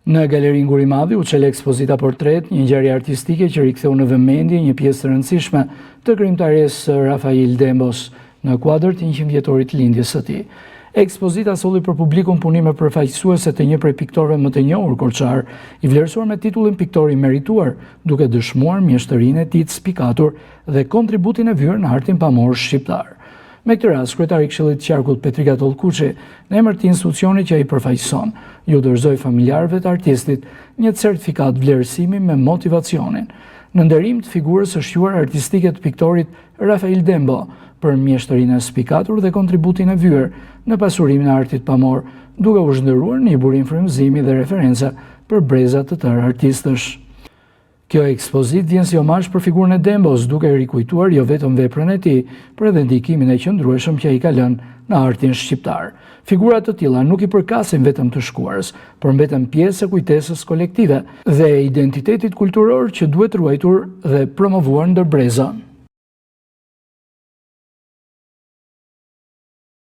Në Galerinë Gurimadhi u çel ekspozita portret, një ngjarje artistike që riktheu në vëmendje një pjesë të rëndësishme të krijimtaresë Rafail Dembos në kuadër të 100 vjetorit lindjes së tij. Ekspozita solli për publikun punime përfaqësuese të një prej piktorëve më të njohur korçar, i vlerësuar me titullin piktor i merituar, duke dëshmuar mjeshtërinë e tij të spikatur dhe kontributin e vyer në artin pamor shqiptar. Me këtë rast, kryetari i Këshillit të Qarkut Petrika Tollkuçi, në emër të institucionit që ai përfaqëson, ju dorëzoi familjarëve të artistit një certifikat vlerësimi me motivacionin në nderim të figurës së shquar artistike të piktorit Rafail Dembo për mjeshtërinë e spikatur dhe kontributin e vyer në pasurimin e artit pamor, duke u zhndëruar një burim frymëzimi dhe referenca për breza të tërë artistësh. Kjo ekspozit vjen si omazh për figurën e Dembos, duke rikujtuar jo vetëm veprën e tij, por edhe ndikimin e qëndrueshëm që ai ka lënë në artin shqiptar. Figura të tilla nuk i përkasin vetëm të shkuarës, por mbeten pjesë e kujtesës kolektive dhe e identitetit kulturor që duhet ruajtur dhe promovuar ndër breza.